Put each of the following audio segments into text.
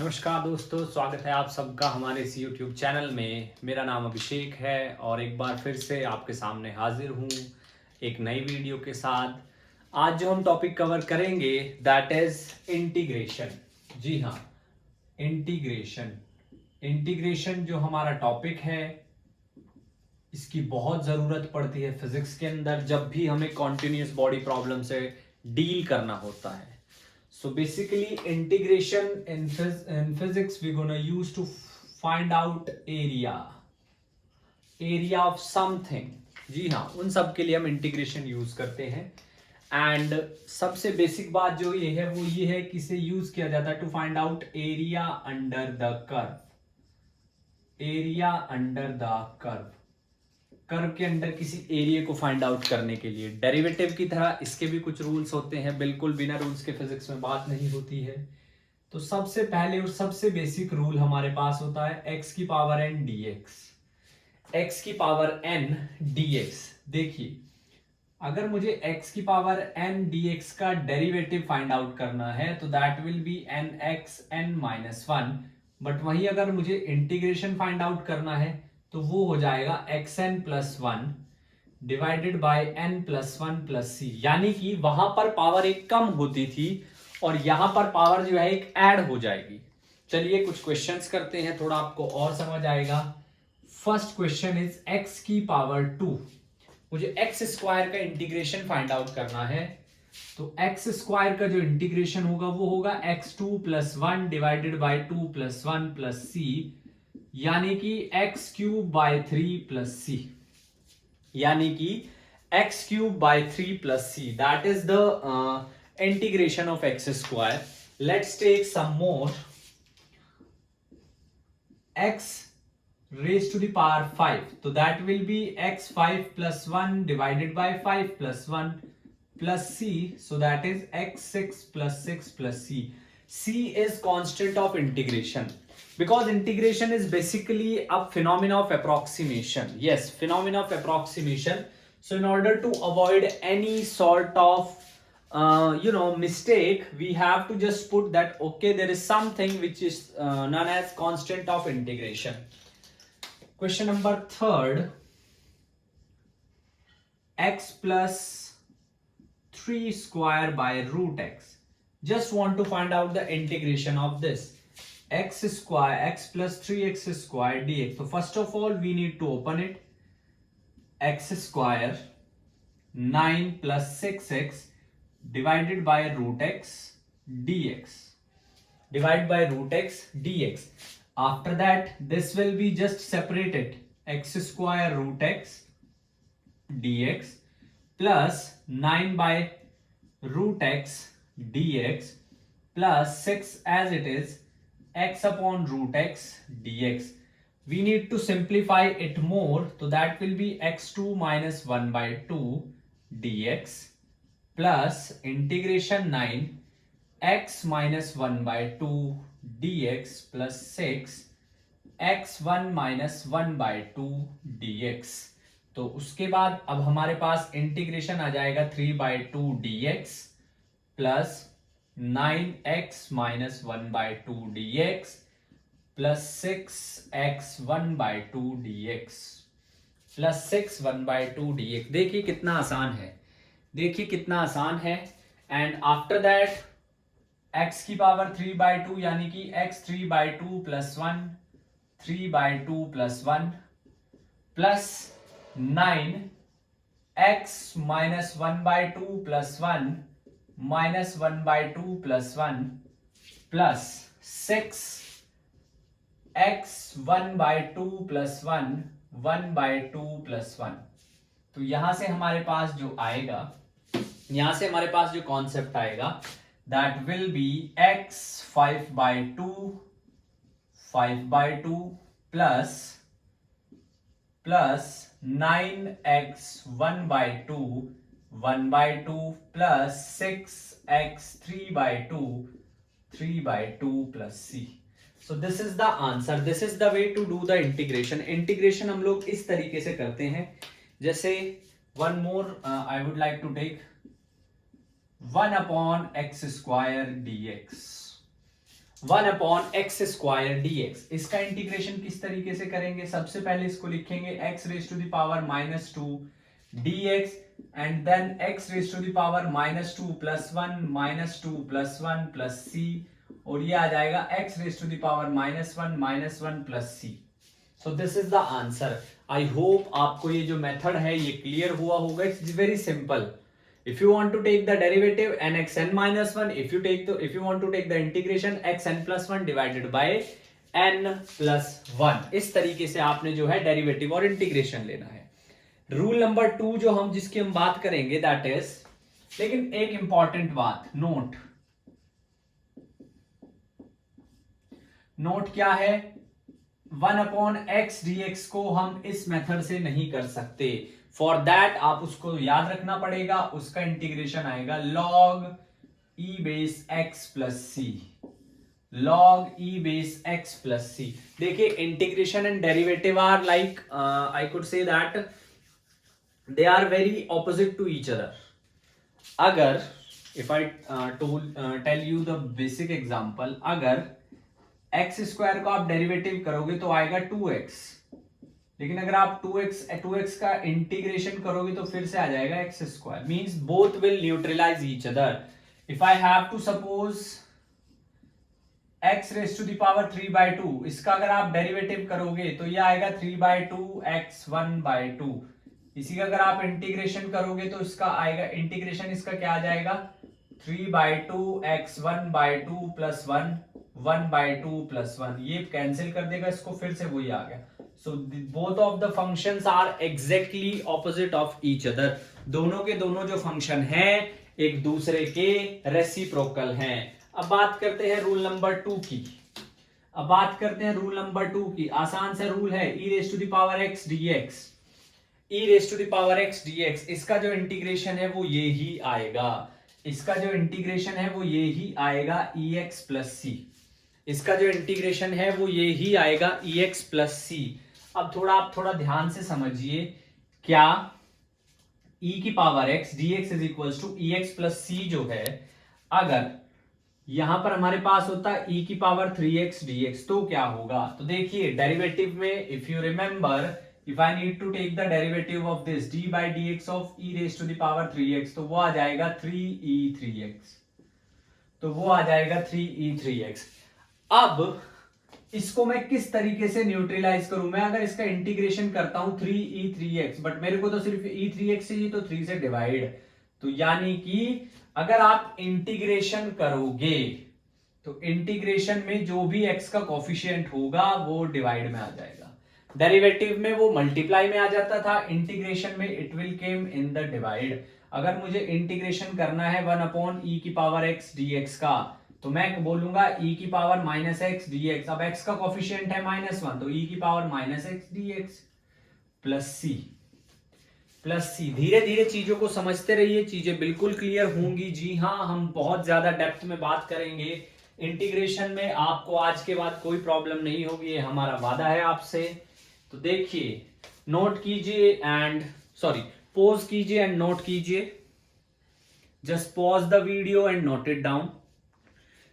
नमस्कार दोस्तों, स्वागत है आप सबका हमारे इस YouTube चैनल में। मेरा नाम अभिषेक है और एक बार फिर से आपके सामने हाजिर हूँ एक नई वीडियो के साथ। आज जो हम टॉपिक कवर करेंगे दैट इज इंटीग्रेशन। जी हाँ, इंटीग्रेशन। इंटीग्रेशन जो हमारा टॉपिक है, इसकी बहुत ज़रूरत पड़ती है फिजिक्स के अंदर जब भी हमें कॉन्टिन्यूस बॉडी प्रॉब्लम से डील करना होता है। So basically integration in physics we're gonna use to find out area of something। जी हाँ, उन सब के लिए हम इंटीग्रेशन यूज करते हैं। एंड सबसे बेसिक बात जो ये है वो ये है कि इसे यूज किया जाता है to find out area under the curve. Area under the curve, curve के अंदर किसी एरिया को फाइंड आउट करने के लिए। डेरिवेटिव की तरह इसके भी कुछ रूल्स होते हैं, बिल्कुल बिना रूल्स के फिजिक्स में बात नहीं होती है। तो सबसे पहले और सबसे बेसिक रूल हमारे पास होता है एक्स की power n d x. X की पावर एन डी एक्स। देखिए, अगर मुझे x की पावर n dx का डेरिवेटिव फाइंड आउट करना है तो that will be n x n minus one. But वही अगर मुझे इंटीग्रेशन फाइंड आउट करना है तो वो हो जाएगा X N plus one divided by N plus one plus C. यानी कि वहां पर पावर एक कम होती थी और यहां पर पावर जो है एक ऐड हो जाएगी। चलिए कुछ क्वेश्चंस करते हैं, थोड़ा आपको और समझ आएगा। फर्स्ट क्वेश्चन इज एक्स की पावर टू। मुझे एक्स स्क्वायर का इंटीग्रेशन फाइंड आउट करना है तो एक्स स्क्वायर का जो इंटीग्रेशन होगा वो होगा X two plus one divided by two plus one plus C, यानी कि X cube by three plus C. यानी कि X cube by three plus C, that is the integration of X square. Let's take some more. X raised to the power 5, so that will be x5 plus 1 divided by 5 plus 1 plus c, so that is x6 plus 6 plus c. C is constant of integration because integration is basically a phenomena of approximation. Yes, phenomena of approximation. So in order to avoid any sort of mistake, we have to just put that okay, there is something which is known as constant of integration. Question number third, x plus 3 square by root x. Just want to find out the integration of this. X square, x plus 3x square dx. So first of all we need to open it. X square 9 plus 6x divided by root x dx. Divide by root x dx. After that this will be just separated, x square root x dx plus 9 by root x dx plus 6 as it is x upon root x dx. We need to simplify it more, so that will be x2 minus 1 by 2 dx plus integration 9 x minus 1 by 2 dx plus 6 x1 minus 1 by 2 dx। तो उसके बाद अब हमारे पास integration आ जाएगा 3 by 2 dx plus 9x minus 1 by 2 dx plus 6x1 by 2 dx plus 6 1 by 2 dx। देखिए कितना आसान है, देखिए कितना आसान है। एंड आफ्टर दैट x की पावर 3 by 2 यानी कि x 3 by 2 plus 1 3 by 2 plus 1 plus 9 x minus 1 by 2 plus 1 minus 1 by 2 plus 1 plus 6 x 1 by 2 plus 1 1 by 2 plus 1। तो यहां से हमारे पास जो आएगा, यहां से हमारे पास जो कॉन्सेप्ट आएगा that will be x 5 by 2 plus 9x 1 by 2 plus 6x 3 by 2 plus c. So this is the answer, this is the way to do the integration. Integration हम लोग इस तरीके से करते हैं, जैसे one more I would like to take 1 upon x square dx। 1 upon x square dx। इसका integration किस तरीके से करेंगे? सबसे पहले इसको लिखेंगे x raise to the power -2 dx and then x raise to the power -2 + 1 -2 + 1 + c, और ये आ जाएगा x raise to the power -1 + c। So this is the answer. I hope आपको ये जो मेथड है ये क्लियर हुआ होगा। It's very simple. If you want to take the derivative nxn minus 1, if you want to take the integration xn plus 1 divided by n plus 1, इस तरीके से आपने जो है डेरिवेटिव और इंटीग्रेशन लेना है। रूल नंबर 2 जो जिसकी हम बात करेंगे दैट इज, लेकिन एक इंपॉर्टेंट बात नोट क्या है? 1 अपॉन एक्स dx को हम इस मेथड से नहीं कर सकते। फॉर दैट आप उसको याद रखना पड़ेगा, उसका इंटीग्रेशन आएगा log e base x plus C, log e base x plus C. देखिए integration and derivative are like I could say that they are very opposite to each other. अगर if I tell you the basic example, अगर X square को आप derivative करोगे तो आएगा 2x, लेकिन अगर आप 2x का इंटीग्रेशन करोगे तो फिर से आ जाएगा x square. Means both will neutralise each other. If I have to suppose x raise to the power 3/2, इसका अगर आप डेरिवेटिव करोगे तो ये आएगा 3/2 x 1/2। इसी का अगर आप इंटीग्रेशन करोगे तो इसका आएगा, इंटीग्रेशन इसका क्या आ जाएगा 3/2 x 1/2 + 1 1/2 + 1। ये कैंसिल कर देगा इसको, फिर से वही आ गया। So both of the functions are exactly opposite of each other. दोनों के दोनों जो फंक्शन हैं एक दूसरे के रेसिप्रोकल हैं। अब बात करते हैं रूल नंबर 2 की। आसान सा रूल है, e raise to the power x dx, e raise to the power x dx, इसका जो इंटीग्रेशन है वो ये ही आएगा, ex प्लस c। इसका जो इंटीग्रेशन है वो ये ही आएगा ex प्लस c। अब आप थोड़ा ध्यान से समझिए, क्या e की power x dx is equal to ex plus c जो है, अगर यहां पर हमारे पास होता e की पावर 3x dx तो क्या होगा? तो देखिए डेरिवेटिव में if you remember, if I need to take the derivative of this d by dx of e raised to the power 3x, तो वो आ जाएगा 3e3x। अब इसको मैं किस तरीके से न्यूट्रलाइज करूं? मैं अगर इसका इंटीग्रेशन करता हूं 3e3x, बट मेरे को तो सिर्फ e3x चाहिए, तो 3 से डिवाइड, तो यानी कि अगर आप इंटीग्रेशन करोगे तो इंटीग्रेशन में जो भी x का कोफिशिएंट होगा वो डिवाइड में आ जाएगा, डेरिवेटिव में वो मल्टीप्लाई में आ जाता था, इंटीग्रेशन में it will came in the divide. अगर मुझे इंटीग्रेशन करना है 1 अपॉन e की पावर x dx का, तो मैं बोलूंगा e की पावर -x dx। अब x का कोफिशिएंट है -1, तो e की पावर -x dx प्लस सी। धीरे धीरे चीजों को समझते रहिए, चीजें बिल्कुल क्लियर होंगी। जी हाँ, हम बहुत ज्यादा डेप्थ में बात करेंगे इंटीग्रेशन में, आपको आज के बाद कोई प्रॉब्लम नहीं होगी, ये हमारा वादा है आपसे। तो देखिए, नोट कीजिए एंड पॉज कीजिए एंड नोट कीजिए। Just pause the video and note it down.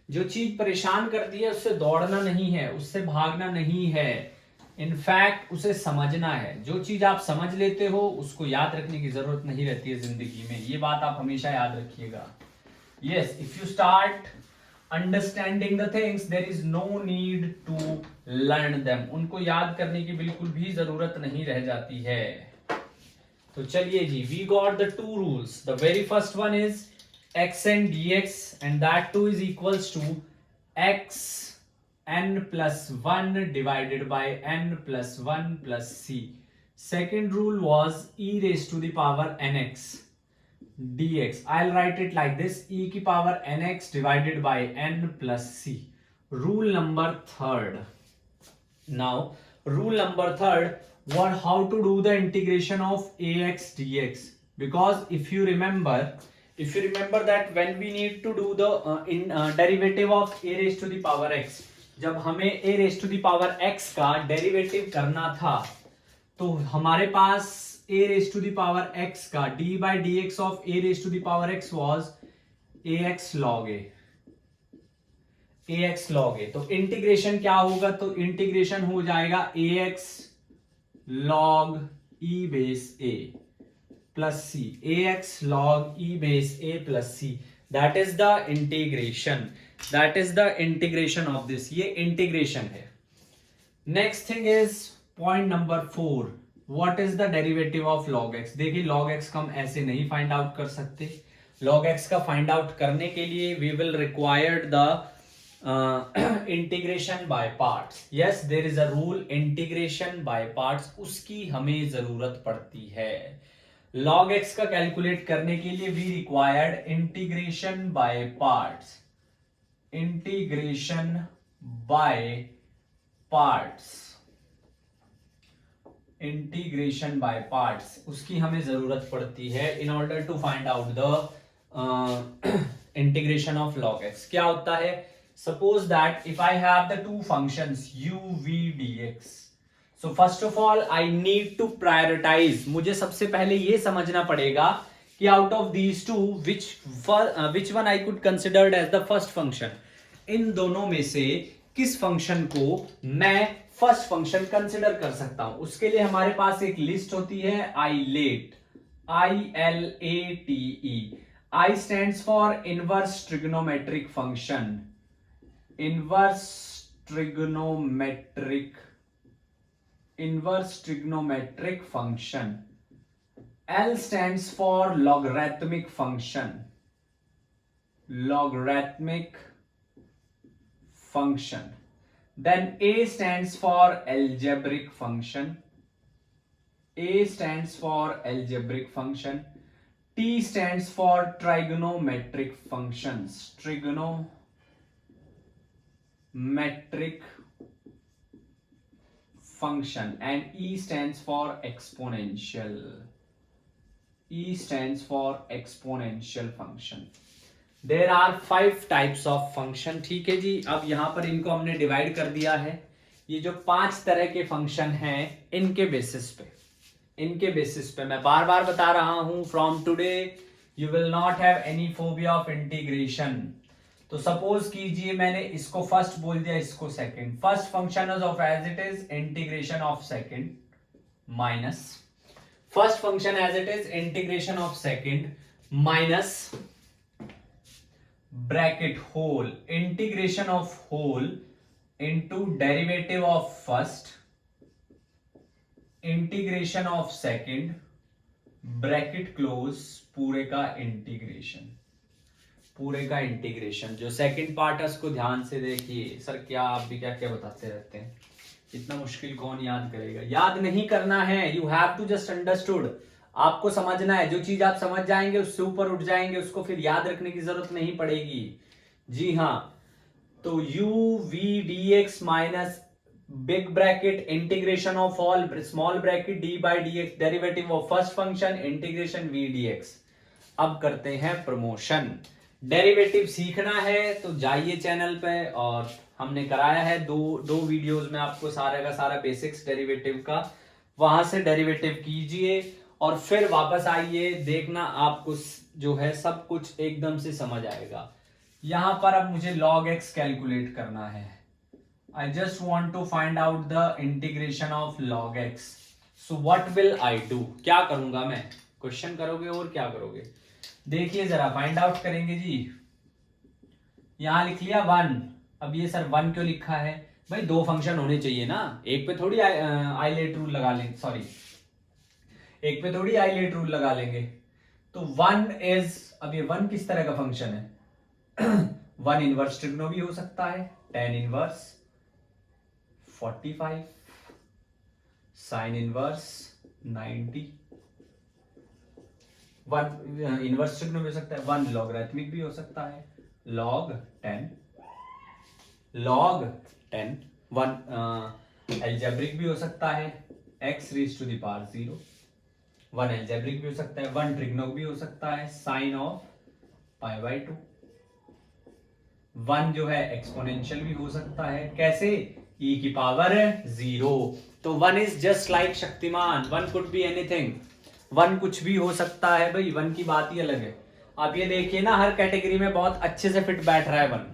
जो चीज परेशान करती है उससे दौड़ना नहीं है, उससे भागना नहीं है, इनफैक्ट उसे समझना है। जो चीज आप समझ लेते हो उसको याद रखने की जरूरत नहीं रहती है जिंदगी में, ये बात आप हमेशा याद रखिएगा। Yes, if you start understanding the things there is no need to learn them, उनको याद करने की बिल्कुल भी जरूरत नहीं रह जाती है। तो चलिए जी, we got the 2 rules. The very first one is xn dx and that too is equals to x n plus 1 divided by n plus 1 plus c. Second rule was e raised to the power nx dx. I'll write it like this, e की power nx divided by n plus c. Rule number 3rd. Now rule number 3rd, how to do the integration of ax dx, because if you remember that when we need to do the derivative of a raised to the power x, जब हमें a raised to the power x का derivative करना था तो हमारे पास a raised to the power x का d by dx of a raised to the power x was ax log a, ax log a, तो integration क्या होगा, तो इंटीग्रेशन हो जाएगा ax log e base a plus c, ax log e base a plus c, that is the integration, that is the integration of this, ये integration है. Next thing is point number 4, what is the derivative of log x. देखिए log x का हम ऐसे नहीं find out कर सकते. log x का फाइंड आउट करने के लिए we will required the integration by parts. Yes, there is a rule, integration by parts, उसकी हमें जरूरत पड़ती है. log x का कैलकुलेट करने के लिए we required integration by parts, integration by parts, integration by parts, उसकी हमें जरूरत पड़ती है in order to find out the integration of log x. क्या होता है, suppose that if I have the two functions u v dx, so first of all I need to prioritise. मुझे सबसे पहले ये समझना पड़ेगा कि out of these two which one I could considered as the first function. इन दोनों में से किस फंक्शन को मैं फर्स्ट फंक्शन कंसिडर कर सकता हूं. उसके लिए हमारे पास एक लिस्ट होती है eyelet, ILATE. I stands for inverse trigonometric function, inverse trigonometric function. L stands for logarithmic function, logarithmic function. Then A stands for algebraic function, A stands for algebraic function. T stands for trigonometric functions, trigonometric function. And E stands for exponential, E stands for exponential function. There are 5 types of function. ठीक है जी, अब यहां पर इनको हमने divide कर दिया है. ये जो 5 तरह के फंक्शन हैं, इनके बेसिस पे मैं बार बार बता रहा हूं, from today you will not have any phobia of integration. तो सपोज कीजिए मैंने इसको फर्स्ट बोल दिया, इसको second. First function is of as it is integration of second minus first function as it is integration of second minus bracket whole integration of whole into derivative of first integration of second bracket close, पूरे का integration. जो second part है उसको ध्यान से देखिए. Sir क्या आप भी क्या क्या बताते रहते हैं, इतना मुश्किल कौन याद करेगा. याद नहीं करना है, you have to just understood. आपको समझना है, जो चीज आप समझ जाएंगे उससे ऊपर उठ जाएंगे, उसको फिर याद रखने की जरूरत नहीं पड़ेगी. जी हाँ, तो u v dx minus big bracket integration of all small bracket d by dx derivative of first function integration v dx. अब करते हैं प्रमोशन. डेरिवेटिव सीखना है तो जाइए चैनल पे, और हमने कराया है दो वीडियोस में आपको सारा का सारा बेसिक्स डेरिवेटिव का. वहां से डेरिवेटिव कीजिए और फिर वापस आइए, देखना आपको जो है सब कुछ एकदम से समझ आएगा. यहां पर अब मुझे log x कैलकुलेट करना है. I just want to find out the integration of log x. So what will I do? क्या करूंगा मैं? क्वेश्चन करोगे और क्या करोगे? देखिए जरा, फाइंड आउट करेंगे जी. यहां लिख लिया 1. अब ये सर 1 क्यों लिखा है भाई? 2 फंक्शन होने चाहिए ना, एक पे थोड़ी आइलेट रूल लगा लेंगे. सॉरी, एक पे थोड़ी आइलेट रूल लगा लेंगे. तो 1 इज, अब ये 1 किस तरह का फंक्शन है? 1 इनवर्स ट्रिग्नो भी हो सकता है, tan inverse 45, sine inverse 90. 1 inverse trigno भी हो सकता है, 1 लॉगरिथमिक भी हो सकता है, log 10, 1 एल्जेब्रिक भी हो सकता है, x raise to the power 0. 1 algebraic भी हो सकता है, 1 ट्रिग्नो भी हो सकता है, साइन ऑफ π/2. 1 जो है एक्सपोनेंशियल भी हो सकता है, कैसे? e की पावर 0. तो 1 is just like Shaktimaan. 1 could be anything, 1 कुछ भी हो सकता है भाई. 1 की बात ही अलग है. आप ये देखिए ना, हर कैटेगरी में बहुत अच्छे से फिट बैठ रहा है 1.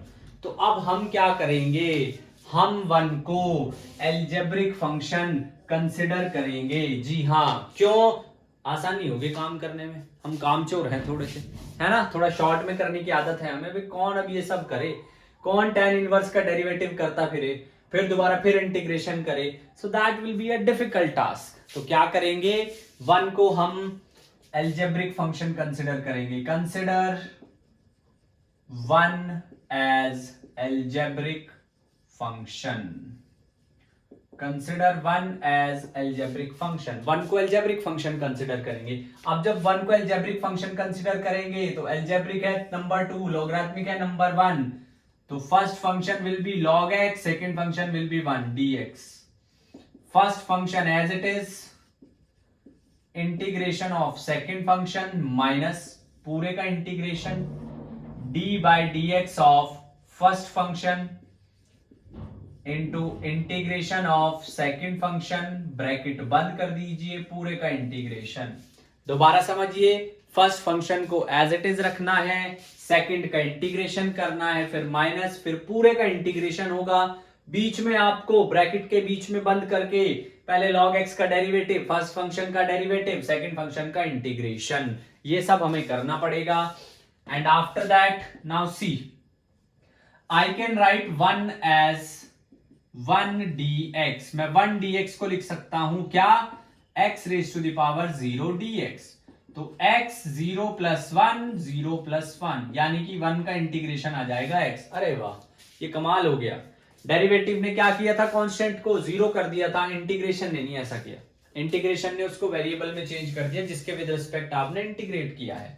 तो अब हम क्या करेंगे, हम 1 को एल्जेब्रिक फंक्शन कंसिडर करेंगे। जी हाँ, क्यों, आसानी होगी काम करने में, हम कामचोर हैं थोड़े से, है ना, थोड़ा शॉर्ट में करने की आदत है हमें भी। कौन अब ये सब करे, कौन tan इनवर्स का डेरिवेटिव करता फिर दोबारा फिर इंटीग्रेशन करे, so that will be a difficult task. तो क्या करेंगे, 1 को हम एल्जेब्रिक फंक्शन कंसिडर करेंगे। Consider 1 as algebraic function, consider 1 as algebraic function. 1 को एल्जेब्रिक फंक्शन कंसिडर करेंगे। अब जब 1 को एल्जेब्रिक फंक्शन कंसिडर करेंगे तो एल्जेब्रिक है नंबर 2, लॉगरिथमिक है नंबर 1, तो first function will be log x, second function will be 1 dx। First function as it is, integration of second function minus पूरे का integration d by dx of first function into integration of second function, bracket बंद कर दीजिए, पूरे का integration. दोबारा समझिए, first function को एज इट इज रखना है, सेकंड का इंटीग्रेशन करना है, फिर माइनस, फिर पूरे का इंटीग्रेशन होगा। बीच में आपको ब्रैकेट के बीच में बंद करके पहले log x का डेरिवेटिव, फर्स्ट फंक्शन का डेरिवेटिव, सेकंड फंक्शन का इंटीग्रेशन, ये सब हमें करना पड़ेगा। And after that now see, I can write 1 as 1 dx। मैं 1 dx को लिख सकता हूं क्या, x raise to the power 0 dx। तो x 0 प्लस 1 0 प्लस 1, यानी कि 1 का इंटीग्रेशन आ जाएगा x। अरे वाह, ये कमाल हो गया। डेरिवेटिव ने क्या किया था, कांस्टेंट को 0 कर दिया था, इंटीग्रेशन ने नहीं ऐसा किया। इंटीग्रेशन ने उसको वेरिएबल में चेंज कर दिया जिसके विद रिस्पेक्ट आपने इंटीग्रेट किया है।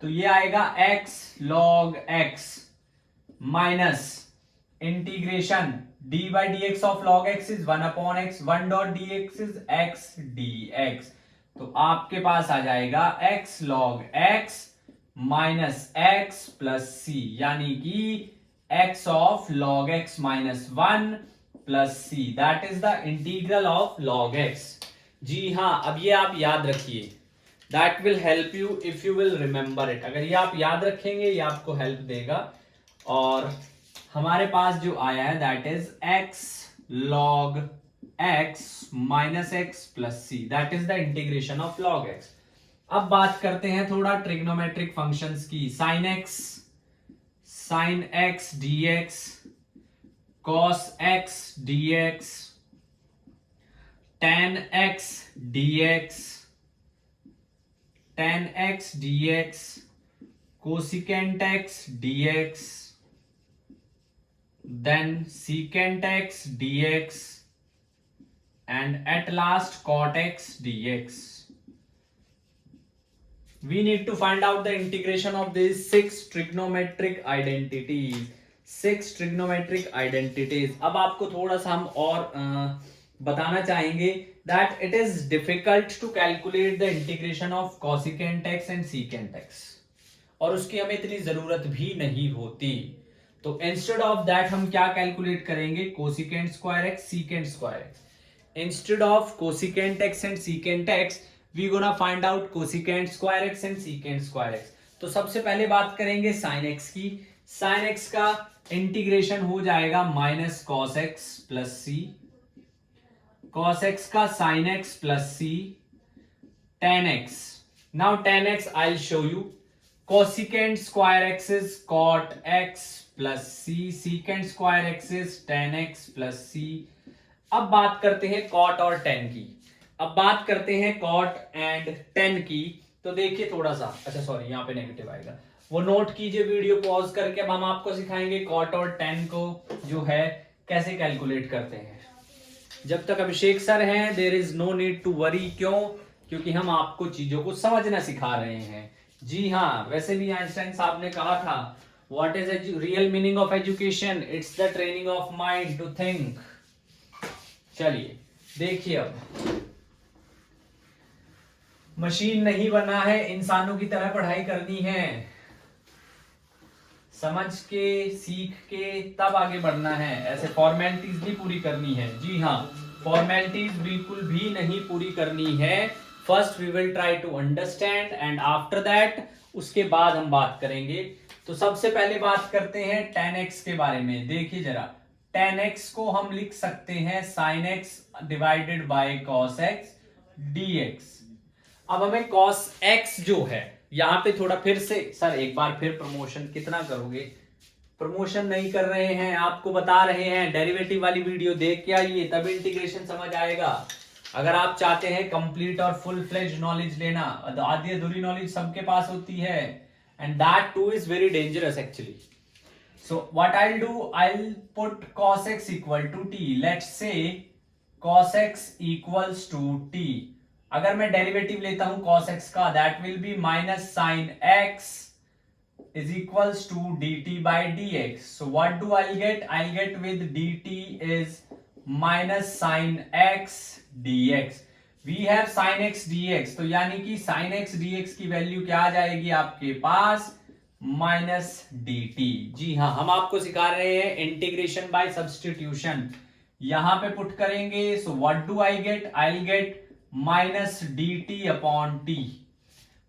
तो ये आएगा x log x minus integration d by dx of log x is 1 upon x, 1 dot dx is x dx। तो आपके पास आ जाएगा x log x minus x plus c, यानी कि x of log x minus 1 plus c, that is the integral of log x। जी हाँ, अब ये आप याद रखिए, that will help you if you will remember it. अगर ये आप याद रखेंगे ये आपको हेल्प देगा। और हमारे पास जो आया है that is x log x minus x plus c, that is the integration of log x। अब बात करते हैं थोड़ा ट्रिग्नोमेट्रिक फंक्शंस की। sin x dx, cos x dx, tan x dx, tan x dx, cosecant x dx, then secant x dx, and at last cot x dx. We need to find out the integration of these 6 trigonometric identities. 6 trigonometric identities. अब आपको थोड़ा सा हम और बताना चाहेंगे that it is difficult to calculate the integration of cosecant x and secant x, और उसकी हमें इतनी जरूरत भी नहीं होती। तो instead of that हम क्या कैलकुलेट करेंगे, cosecant square x, secant square x. Instead of cosecant x and secant x, we gonna find out cosecant square x and secant square x. तो सबसे पहले बात करेंगे sin x की। sin x का इंटीग्रेशन हो जाएगा minus cos x plus c, cos x का sin x plus c, tan x. Now tan x I'll show you. Cosecant square x is cot x plus c, secant square x is tan x plus c. अब बात करते हैं cot और tan की। अब बात करते हैं cot एंड tan की। तो देखिए थोड़ा सा, अच्छा सॉरी यहाँ पे नेगेटिव आएगा, वो नोट कीजिए वीडियो पॉज करके। अब हम आपको सिखाएंगे cot और tan को जो है कैसे कैलकुलेट करते हैं। जब तक अभिषेक सर हैं there is no need to worry. क्यों? क्योंकि हम आपको चीजों को समझना सिखा रहे हैं। जी हाँ, वैसे भी आइंस्टाइन साहब ने कहा था what is real meaning of education, it's the training of mind to think. चलिए देखिए, अब मशीन नहीं बना है, इंसानों की तरह पढ़ाई करनी है, समझ के सीख के तब आगे बढ़ना है, ऐसे फॉर्मेलिटीज नहीं पूरी करनी है। जी हाँ, फॉर्मेलिटीज बिल्कुल भी नहीं पूरी करनी है। First we will try to understand and after that उसके बाद हम बात करेंगे तो सबसे पहले बात करते हैं tan x के बारे में। देखिए जरा, tan x को हम लिख सकते हैं sin x divided by cos x dx। अब हमें cos x जो है, यहां पे थोड़ा फिर से, सर एक बार फिर प्रमोशन कितना करोगे? प्रमोशन नहीं कर रहे हैं, आपको बता रहे हैं डेरिवेटिव वाली वीडियो देख के आइए, तब इंटीग्रेशन समझ आएगा। अगर आप चाहते हैं कंप्लीट और फुल फ्लेज नॉलेज लेना, आधी अधूरी नॉलेज सबके पास होती है, and that too is very dangerous actually. So what I will do, I will put cos x equal to t। Let's say cos x equals to t। अगर मैं derivative लेता हूं cos x का, that will be minus sine x is equals to dt by dx. So what do I'll get? I'll get with dt is minus sin x dx. We have sin x dx, तो यानी कि sin x dx की value क्या आ जाएगी आपके पास? Minus dt। जी हाँ, हम आपको सिखा रहे हैं इंटीग्रेशन बाय सब्सटीट्यूशन। यहां पे पुट करेंगे, so what do I get? I will get minus dt upon t।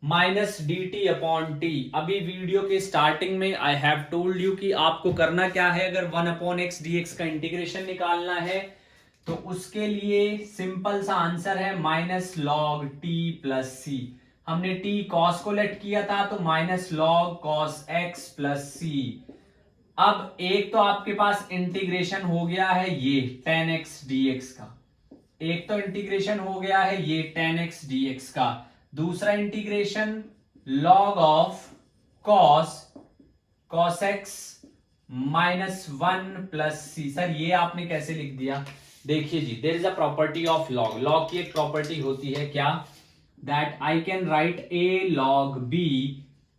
Minus D T upon T. अभी वीडियो के स्टार्टिंग में आई हैव टोल्ड यू कि आपको करना क्या है। अगर 1 अपॉन एक्स डी एक्स का इंटीग्रेशन निकालना है तो उसके लिए सिंपल सा आंसर है minus log T plus C. हमने टी कॉस को लेट किया था, तो minus log cos X plus C. अब एक तो आपके पास इंटीग्रेशन हो गया है ये tan x dx का, एक तो इंटीग्रेशन हो गया है ये tan x dx का, दूसरा integration log of cos x minus 1 plus C. Sir ये आपने कैसे लिख दिया? देखिए जी, there is a property of log। log की एक प्रॉपर्टी होती है क्या? That I can write a log b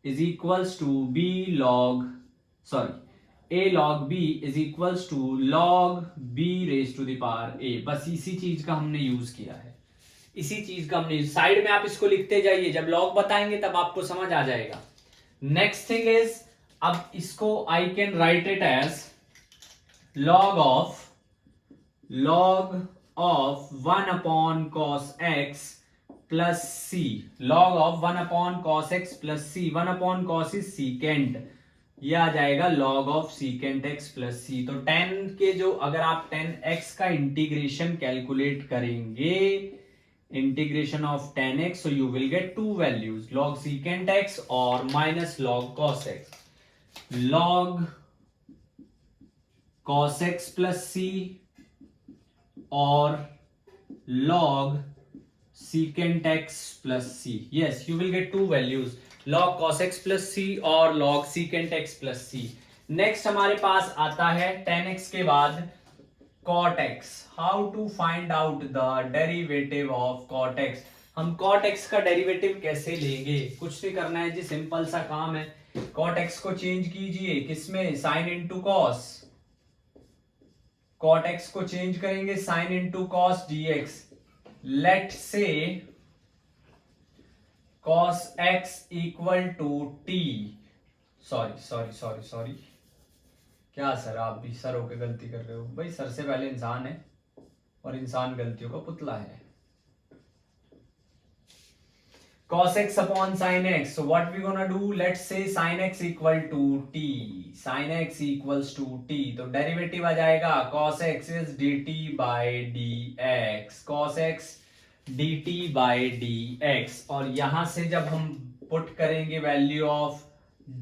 is equals to b log, sorry, a log b is equals to log b raise to the power a। बस इसी चीज का हमने यूज किया है, इसी चीज का हमने साइड में आप इसको लिखते जाइए, जब लॉग बताएंगे तब आपको समझ आ जाएगा। नेक्स्ट थिंग इज, अब इसको I can write it as log of 1 upon cos x plus c। log of 1 upon cos x plus c। 1 upon cos is secant, ये आ जाएगा log of secant x plus c। तो 10 के जो, अगर आप 10x का इंटीग्रेशन कैलकुलेट करेंगे, integration of tan x, so you will get two values, log secant x or minus log cos x। log cos x plus c or log secant x plus c। yes, you will get two values, log cos x plus c or log secant x plus c। next हमारे पास आता है tan x के बाद cot x। how to find out the derivative of cot x? हम cot x का derivative कैसे लेंगे? कुछ नहीं करना है जी, सिंपल सा काम है। cot x को चेंज कीजिए किसमें? sin into cos। cot x को चेंज करेंगे sin into cos dx। Let say cos x equal to t, sorry, क्या सर आप भी सर होकर गलती कर रहे हो? भाई सर से पहले इंसान है और इंसान गलतियों का पुतला है। cos x upon sin x, so what we gonna do? let's say sin x equal to t, sin x equals to t, तो डेरिवेटिव आ जाएगा cos x is dt by dx, cos x dt by dx। और यहां से जब हम put करेंगे value of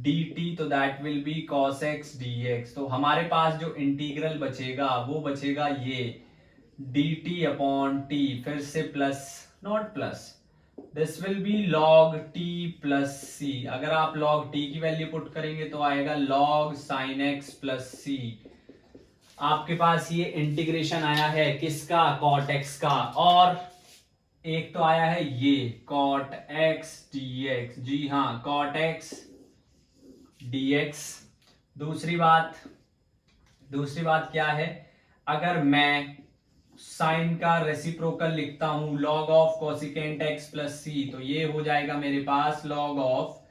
dt, तो that will B cos x dx। तो हमारे पास जो इंटीग्रल बचेगा वो बचेगा ये dt अपॉन t, फिर से plus, not plus, this will be log t plus c। अगर आप log t की वैल्यू पुट करेंगे तो आएगा log sin x plus c। आपके पास ये इंटीग्रेशन आया है किसका? cot x का। और एक तो आया है ये cot x dx। जी हाँ, cot x dx। दूसरी बात क्या है? अगर मैं साइन का रेसिप्रोकल लिखता हूं log of cosecant x plus c, तो ये हो जाएगा मेरे पास log of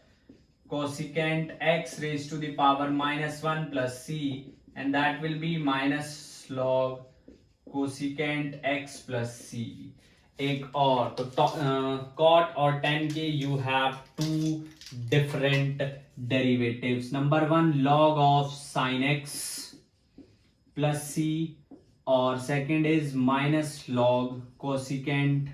cosecant x raise to the power minus 1 plus c, and that will be minus log cosecant x plus c। एक और तो cot और tan के you have two different derivatives. Number one, log of sin x plus c, or second is minus log cosecant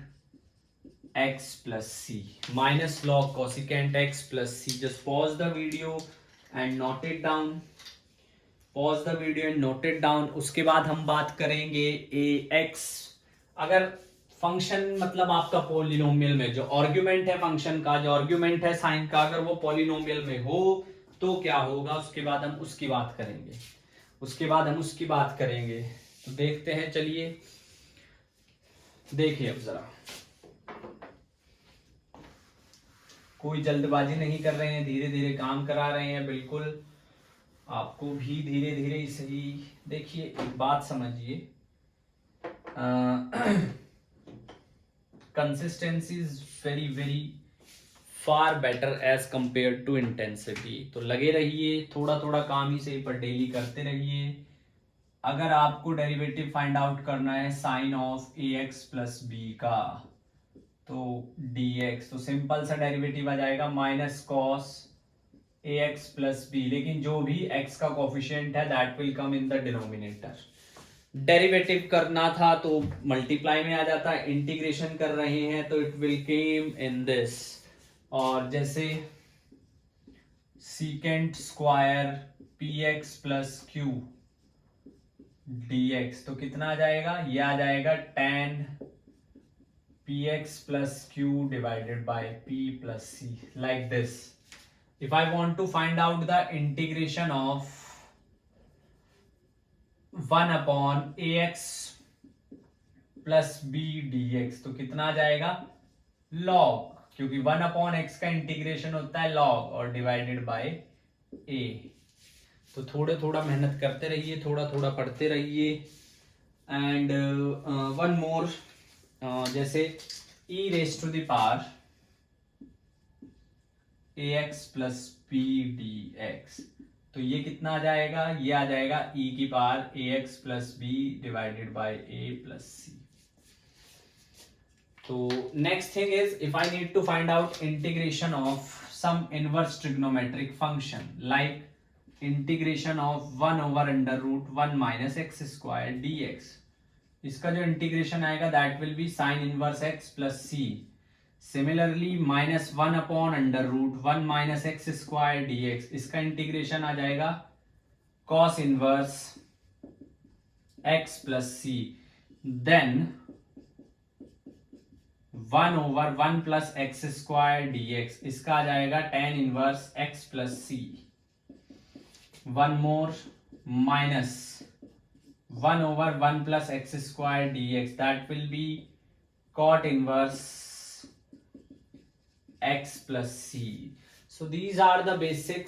x plus c. Minus log cosecant x plus c. Just pause the video and note it down. Pause the video and note it down. उसके बाद हम बात करेंगे ax. अगर function मतलब आपका polynomial में जो आर्ग्यूमेंट है फंक्शन का, जो आर्ग्यूमेंट है साइन का, अगर वो पॉलिनोमियल में हो तो क्या होगा, उसके बाद हम उसकी बात करेंगे. तो देखते हैं, चलिए देखिए. अब जरा कोई जल्दबाजी नहीं कर रहे हैं, धीरे धीरे काम करा रहे हैं. बिल्कुल आपको भी धीरे धीरे ही सही. देखिए एक बात समझिए, consistency is very very far better as compared to intensity. तो लगे रहिए, थोड़ा थोड़ा काम ही सही पर डेली करते रहिए. अगर आपको डेरिवेटिव फाइंड आउट करना है sine of ax plus b का, तो dx, तो सिंपल सा डेरिवेटिव आ जाएगा minus cos ax plus b. लेकिन जो भी x का कोफिशिएंट है that will come in the denominator. Derivative करना था तो मल्टीप्लाई में आ जाता है, इंटीग्रेशन कर रहे हैं तो it will came in this. और जैसे secant square px plus Q dx, तो कितना आ जाएगा, ये आ जाएगा tan px plus q divided by p plus c, like this. If I want to find out the integration of 1 upon ax plus b dx, तो कितना आ जाएगा log, क्योंकि 1 अपॉन x का इंटीग्रेशन होता है log और डिवाइडेड बाय a. तो थोड़ा थोड़ा मेहनत करते रहिए, थोड़ा थोड़ा पढ़ते रहिए. एंड वन मोर, जैसे e raise to the power ax plus b dx, तो ये कितना आ जाएगा, ये आ जाएगा e की power ax plus b divided by a plus c. तो next thing is, if I need to find out integration of some inverse trigonometric function like integration of 1 over under root 1 minus x square dx, इसका जो integration आएगा that will be sine inverse x plus c. Similarly minus 1 upon under root 1 minus x square dx, इसका integration आ जाएगा cos inverse x plus c. Then 1 over 1 plus x square dx, इसका आ जाएगा tan inverse x plus c. One more, minus 1 over 1 plus x square dx, that will be cot inverse x plus c. So these are the basic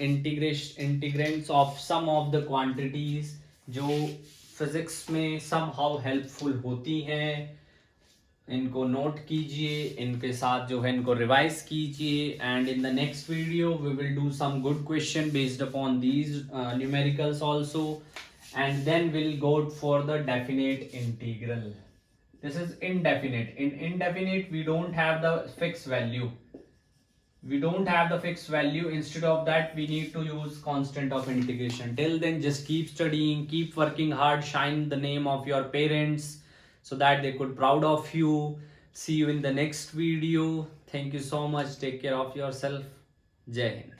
integrants of some of the quantities जो physics में somehow helpful होती हैं. इनको note कीजिए, इनके साथ जो है इनको रिवाइज कीजिए. And in the next video we will do some good question based upon these numericals also, and then will go for the definite integral. This is indefinite. In indefinite, we don't have the fixed value. Instead of that, we need to use constant of integration. Till then, just keep studying, keep working hard, shine the name of your parents so that they could proud of you. See you in the next video. Thank you so much. Take care of yourself. Jai Hind.